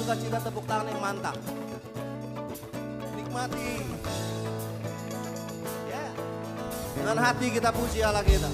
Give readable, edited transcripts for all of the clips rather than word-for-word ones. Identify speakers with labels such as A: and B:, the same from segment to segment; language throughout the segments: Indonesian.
A: sukacita tepuk tangan yang mantap. Nikmati. Ya. Dengan hati kita puji Allah kita.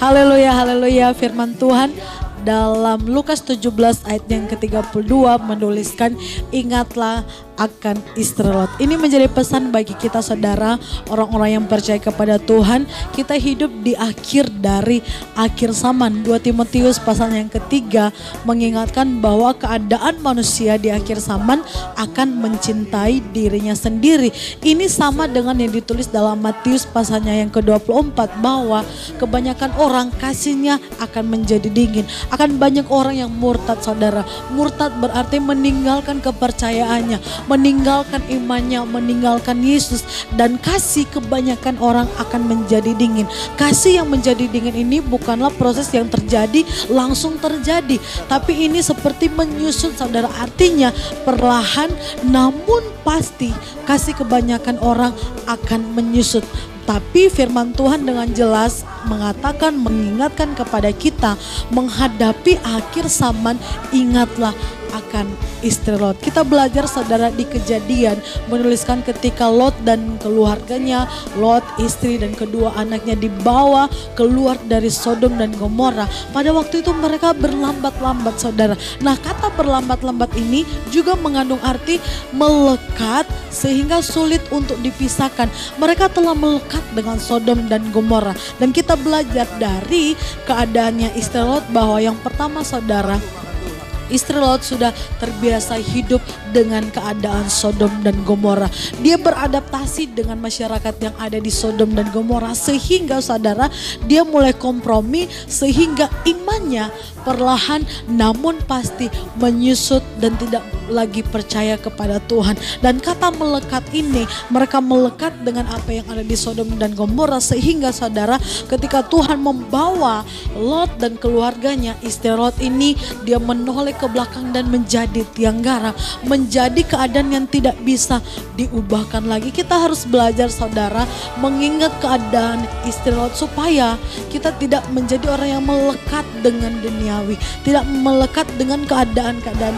B: Haleluya, haleluya. Firman Tuhan dalam Lukas 17 ayat yang ke-32 menuliskan, ingatlah akan istri Lot. Ini menjadi pesan bagi kita saudara, orang-orang yang percaya kepada Tuhan. Kita hidup di akhir dari akhir zaman. 2 Timotius pasal yang ketiga mengingatkan bahwa keadaan manusia di akhir zaman akan mencintai dirinya sendiri. Ini sama dengan yang ditulis dalam Matius pasalnya yang ke-24, bahwa kebanyakan orang kasihnya akan menjadi dingin. Akan banyak orang yang murtad saudara. Murtad berarti meninggalkan kepercayaannya, meninggalkan imannya, meninggalkan Yesus, dan kasih kebanyakan orang akan menjadi dingin. Kasih yang menjadi dingin ini bukanlah proses yang terjadi langsung terjadi, tapi ini seperti menyusut saudara. Artinya perlahan namun pasti kasih kebanyakan orang akan menyusut. Tapi firman Tuhan dengan jelas mengatakan, mengingatkan kepada kita menghadapi akhir zaman, ingatlah akan istri Lot. Kita belajar saudara di Kejadian menuliskan ketika Lot dan keluarganya, Lot istri dan kedua anaknya dibawa keluar dari Sodom dan Gomora. Pada waktu itu mereka berlambat-lambat saudara. Nah, kata berlambat-lambat ini juga mengandung arti melekat sehingga sulit untuk dipisahkan. Mereka telah melekat dengan Sodom dan Gomora. Dan kita belajar dari keadaannya istri Lot bahwa yang pertama saudara, istri Lot sudah terbiasa hidup dengan keadaan Sodom dan Gomora. Dia beradaptasi dengan masyarakat yang ada di Sodom dan Gomora, sehingga saudara dia mulai kompromi, sehingga imannya perlahan namun pasti menyusut dan tidak lagi percaya kepada Tuhan. Dan kata melekat ini, mereka melekat dengan apa yang ada di Sodom dan Gomora, sehingga saudara ketika Tuhan membawa Lot dan keluarganya, istri Lot ini dia menoleh ke belakang dan menjadi tiang garam, menjadi keadaan yang tidak bisa diubahkan lagi. Kita harus belajar saudara mengingat keadaan istri Lot supaya kita tidak menjadi orang yang melekat dengan duniawi, tidak melekat dengan keadaan-keadaan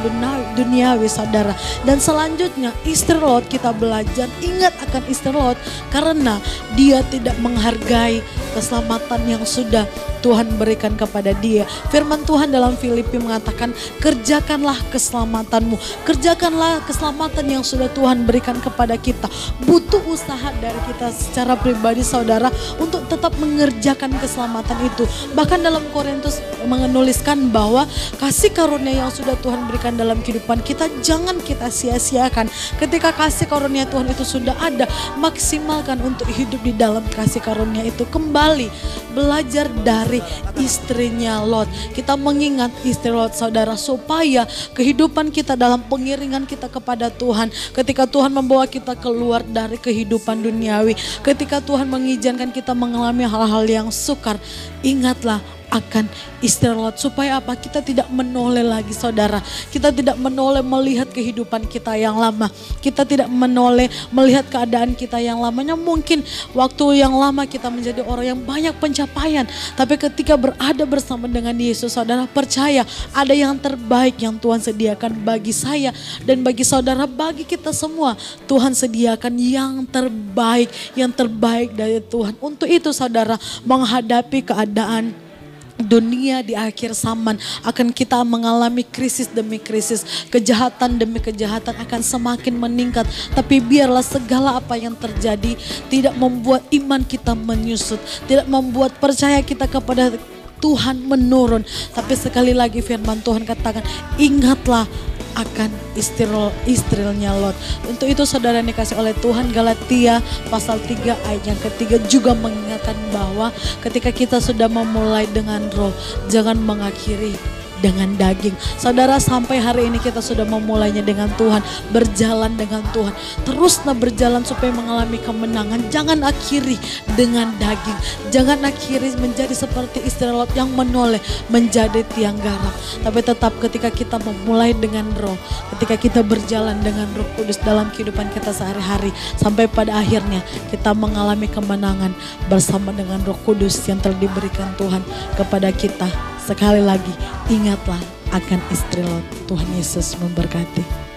B: duniawi saudara. Dan selanjutnya istri Lot, kita belajar ingat akan istri Lot karena dia tidak menghargai keselamatan yang sudah Tuhan berikan kepada dia. Firman Tuhan dalam Filipi mengatakan, kerjakanlah keselamatanmu, kerjakanlah keselamatan yang sudah Tuhan berikan kepada kita. Butuh usaha dari kita secara pribadi saudara untuk tetap mengerjakan keselamatan itu. Bahkan dalam Korintus menuliskan bahwa kasih karunia yang sudah Tuhan berikan dalam kehidupan kita jangan kita sia-siakan. Ketika kasih karunia Tuhan itu sudah ada, maksimalkan untuk hidup di dalam kasih karunia itu. Kembali belajar dari istrinya Lot. Kita mengingat istri Lot saudara, supaya kehidupan kita dalam pengiringan kita kepada Tuhan, ketika Tuhan membawa kita keluar dari kehidupan duniawi, ketika Tuhan mengizinkan kita mengalami hal-hal yang sukar, ingatlah akan istri Lot. Supaya apa? Kita tidak menoleh lagi saudara. Kita tidak menoleh melihat kehidupan kita yang lama. Kita tidak menoleh melihat keadaan kita yang lamanya. Mungkin waktu yang lama kita menjadi orang yang banyak pencapaian, tapi ketika berada bersama dengan Yesus saudara, percaya ada yang terbaik yang Tuhan sediakan bagi saya dan bagi saudara, bagi kita semua. Tuhan sediakan yang terbaik dari Tuhan. Untuk itu saudara, menghadapi keadaan dunia di akhir zaman akan kita mengalami krisis demi krisis, kejahatan demi kejahatan akan semakin meningkat. Tapi biarlah segala apa yang terjadi tidak membuat iman kita menyusut, tidak membuat percaya kita kepada Tuhan menurun. Tapi sekali lagi firman Tuhan katakan, ingatlah akan istrinya Lot. Untuk itu saudara yang dikasih oleh Tuhan, Galatia pasal 3 ayat yang ketiga juga mengingatkan bahwa ketika kita sudah memulai dengan roh, jangan mengakhiri dengan daging. Saudara, sampai hari ini kita sudah memulainya dengan Tuhan, berjalan dengan Tuhan. Teruslah berjalan supaya mengalami kemenangan. Jangan akhiri dengan daging. Jangan akhiri menjadi seperti istri Lot yang menoleh menjadi tiang garam. Tapi tetap ketika kita memulai dengan roh, ketika kita berjalan dengan Roh Kudus dalam kehidupan kita sehari-hari, sampai pada akhirnya kita mengalami kemenangan bersama dengan Roh Kudus yang telah diberikan Tuhan kepada kita Sekali lagi, ingatlah akan istri Lot. Tuhan Yesus memberkati.